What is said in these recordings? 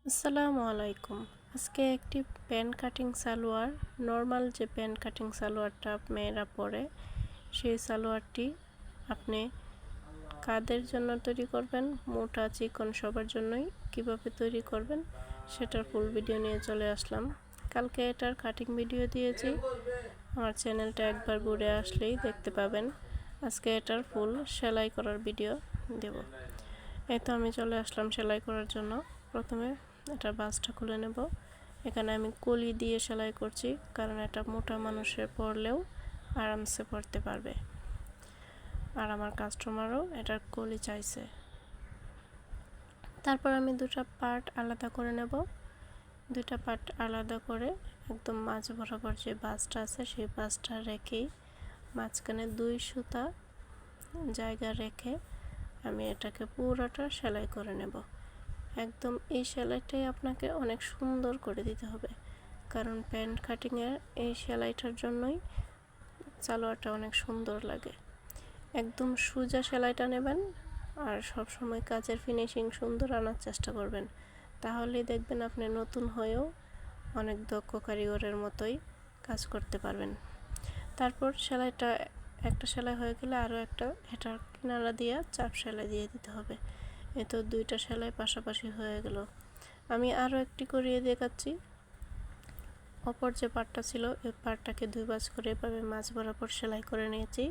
আসসালামু আলাইকুম। আজকে একটি প্যান্ট কাটিং সালোয়ার, নর্মাল যে প্যান্ট কাটিং সালোয়ারটা মেয়েরা পরে, সেই সালোয়ারটি আপনি কাদের জন্য তৈরি করবেন, মোটা চিকন সবার জন্যই কিভাবে তৈরি করবেন সেটার ফুল ভিডিও নিয়ে চলে আসলাম। কালকে এটার কাটিং ভিডিও দিয়েছি, আমার চ্যানেলটা একবার ঘুরে আসলেই দেখতে পাবেন। আজকে এটার ফুল সেলাই করার ভিডিও দেব। এই তো আমি চলে আসলাম সেলাই করার জন্য। প্রথমে এটা বাসটা খুলে নেব। এখানে আমি কলি দিয়ে সেলাই করছি, কারণ এটা মোটা মানুষের পরলেও আরামসে পরতে পারবে, আর আমার কাস্টমারও এটার কলি চাইছে। তারপর আমি দুটা পার্ট আলাদা করে নেব। দুটা পার্ট আলাদা করে একদম মাঝ বরাবর যে বাসটা আছে সেই বাসটা রেখেই মাঝখানে 2 সুতা জায়গা রেখে আমি এটাকে পুরোটা সেলাই করে নেব। একদম এই সেলাইটাই আপনাকে অনেক সুন্দর করে দিতে হবে, কারণ প্যান্ট কাটিংয়ের এই সেলাইটার জন্যই সালোয়ারটা অনেক সুন্দর লাগে। একদম সোজা সেলাইটা নেবেন, আর সব সময় কাজের ফিনিশিং সুন্দর আনার চেষ্টা করবেন, তাহলেই দেখবেন আপনি নতুন হয়েও অনেক দক্ষ কারিগরের মতোই কাজ করতে পারবেন। তারপর সেলাইটা একটা সেলাই হয়ে গেলে আরও একটা এটার কিনারা দিয়ে চাপ সেলাই দিয়ে দিতে হবে। এই তো 2টা সেলাই পাশাপাশি হয়ে গেল। আমি আরও একটি করিয়ে দেখাচ্ছি। অপর যে পার্টটা ছিল এই পার্টটাকে 2 ভাঁজ করে এভাবে মাঝ বরাবর সেলাই করে নিয়েছি।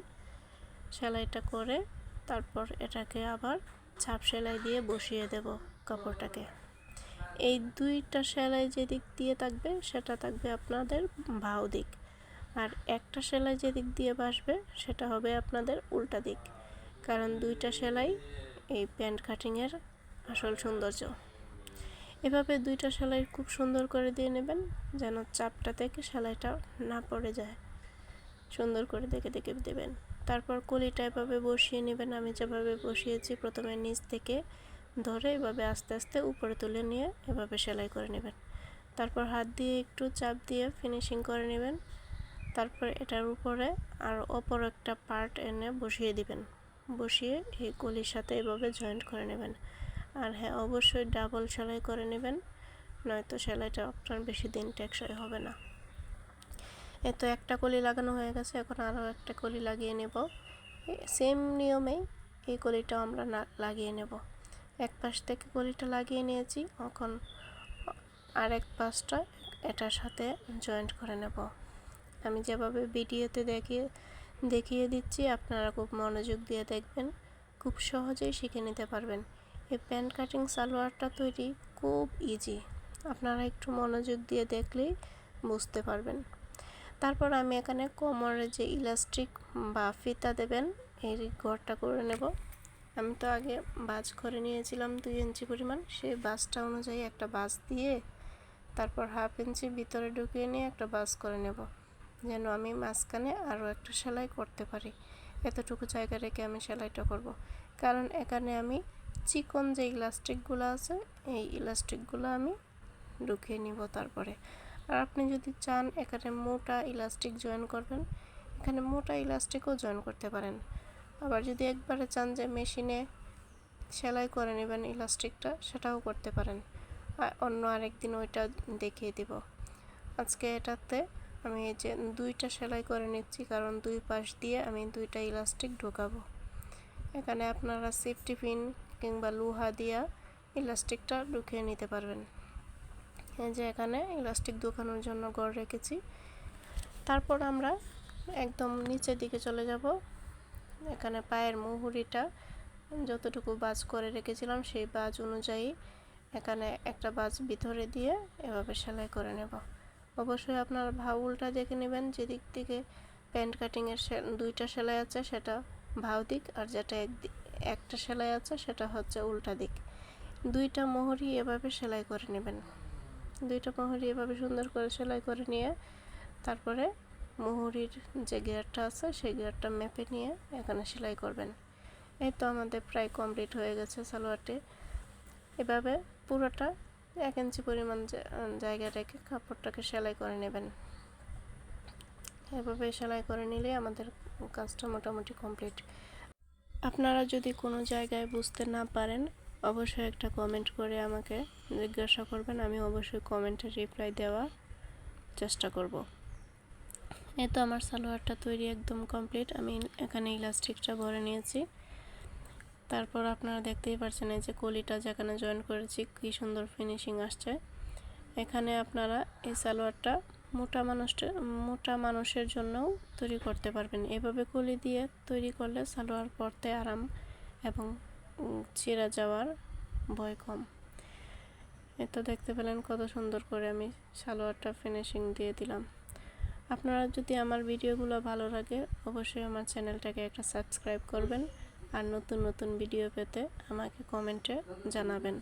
সেলাইটা করে তারপর এটাকে আবার চাপ সেলাই দিয়ে বসিয়ে দেব কাপড়টাকে। এই 2টা সেলাই যে দিক দিয়ে থাকবে সেটা থাকবে আপনাদের বাউ দিক, আর একটা সেলাই যে দিক দিয়ে বসবে সেটা হবে আপনাদের উল্টা দিক, কারণ 2টা সেলাই এই প্যান্ট কাটিংয়ের আসল সৌন্দর্য। এভাবে 2টা সেলাই খুব সুন্দর করে দিয়ে নেবেন, যেন চাপটা থেকে সেলাইটা না পড়ে যায়। সুন্দর করে দেখে দেখে দেবেন। তারপর কলিটা এভাবে বসিয়ে নেবেন। আমি যেভাবে বসিয়েছি, প্রথমে নিচ থেকে ধরে এভাবে আস্তে আস্তে উপরে তুলে নিয়ে এভাবে সেলাই করে নেবেন। তারপর হাত দিয়ে একটু চাপ দিয়ে ফিনিশিং করে নেবেন। তারপর এটার উপরে আর অপর একটা পার্ট এনে বসিয়ে দিবেন। বসিয়ে এই কলির সাথে এভাবে জয়েন্ট করে নেবেন। আর হ্যাঁ, অবশ্যই ডাবল সেলাই করে নেবেন, নয়তো সেলাইটা আপনার বেশি দিন টেকসই হবে না। এতো একটা কলি লাগানো হয়ে গেছে, এখন আরও একটা কলি লাগিয়ে নেব। সেম নিয়মেই এই কলিটাও আমরা লাগিয়ে নেব। এক পাশ থেকে কলিটা লাগিয়ে নিয়েছি, এখন আরেক পাশটা এটার সাথে জয়েন্ট করে নেব। আমি যেভাবে ভিডিওতে দেখিয়ে দিচ্ছি, আপনারা খুব মনোযোগ দিয়ে দেখবেন, খুব সহজেই শিখে নিতে পারবেন। এই প্যান্ট কাটিং সালোয়ারটা তৈরি খুব ইজি, আপনারা একটু মনোযোগ দিয়ে দেখলেই বুঝতে পারবেন। তারপর আমি এখানে কোমরে যে ইলাস্টিক বা ফিতা দেবেন এই ঘরটা করে নেব। আমি তো আগে ভাঁজ করে নিয়েছিলাম 2 ইঞ্চি পরিমাণ, সেই ভাঁজটা অনুযায়ী একটা ভাঁজ দিয়ে তারপর 1/2 ইঞ্চি ভিতরে ঢুকিয়ে নিয়ে একটা ভাঁজ করে নেব, যেন আমি মাঝখানে আরও একটা সেলাই করতে পারি। এতটুকু জায়গা রেখে আমি সেলাইটা করব, কারণ এখানে আমি চিকন যে ইলাস্টিকগুলো আছে এই ইলাস্টিকগুলো আমি ঢুকিয়ে নিব। তারপরে আর আপনি যদি চান এখানে মোটা ইলাস্টিক জয়েন করবেন, এখানে মোটা ইলাস্টিকও জয়েন করতে পারেন। আবার যদি একবারে চান যে মেশিনে সেলাই করে নেবেন ইলাস্টিকটা, সেটাও করতে পারেন। অন্য আরেকদিন ওইটা দেখিয়ে দিব। আজকে এটাতে আমি এই যে 2টা সেলাই করে নিচ্ছি, কারণ 2 পাশ দিয়ে আমি 2টা ইলাস্টিক ঢোকাবো। এখানে আপনারা সেফটি পিন কিংবা লোহা দিয়া ইলাস্টিকটা ঢুকিয়ে নিতে পারবেন। এই যে এখানে ইলাস্টিক ঢোকানোর জন্য ঘর রেখেছি। তারপর আমরা একদম নিচের দিকে চলে যাব। এখানে পায়ের মুহুরিটা যতটুকু ভাঁজ করে রেখেছিলাম সেই ভাঁজ অনুযায়ী এখানে একটা ভাঁজ ভিতরে দিয়ে এভাবে সেলাই করে নেব। অবশ্যই আপনার ভাউলটা দেখে নেবেন, যেদিক থেকে প্যান্ট কাটিংয়ের 2টা সেলাই আছে সেটা ভাউ দিক, আর যেটা একটা সেলাই আছে সেটা হচ্ছে উল্টা দিক। 2টা মোহরি এভাবে সেলাই করে নেবেন। 2টা মোহরি এভাবে সুন্দর করে সেলাই করে নিয়ে তারপরে মোহরির যে গিয়ারটা আছে সেই গিয়ারটা মেপে নিয়ে এখানে সেলাই করবেন। এই তো আমাদের প্রায় কমপ্লিট হয়ে গেছে সালোয়ারটি। এভাবে পুরোটা 1 ইঞ্চি পরিমাণ জায়গা রেখে কাপড়টাকে সেলাই করে নেবেন। এভাবে সেলাই করে নিলে আমাদের কাজটা মোটামুটি কমপ্লিট। আপনারা যদি কোনো জায়গায় বুঝতে না পারেন, অবশ্যই একটা কমেন্ট করে আমাকে জিজ্ঞাসা করবেন, আমি অবশ্যই কমেন্টে রিপ্লাই দেওয়ার চেষ্টা করব। এই তো আমার সালোয়ারটা তৈরি একদম কমপ্লিট। আমি এখানে ইলাস্টিকটা ভরে নিয়েছি। তারপর আপনারা দেখতেই পাচ্ছেন এই যে কলিটা যেখানে জয়েন করেছি কি সুন্দর ফিনিশিং আসছে। এখানে আপনারা এই সালোয়ারটা মোটা মানুষের জন্যও তৈরি করতে পারবেন। এভাবে কলি দিয়ে তৈরি করলে সালোয়ার পরতে আরাম এবং ছিঁড়ে যাওয়ার ভয় কম। এই তো দেখতে পেলেন কত সুন্দর করে আমি সালোয়ারটা ফিনিশিং দিয়ে দিলাম। আপনারা যদি আমার ভিডিওগুলো ভালো লাগে অবশ্যই আমার চ্যানেলটাকে একটা সাবস্ক্রাইব করবেন, আর নতুন নতুন ভিডিও পেতে আমাকে কমেন্টে জানাবেন।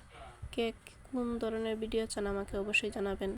কে কোন ধরনের ভিডিও চান আমাকে অবশ্যই জানাবেন।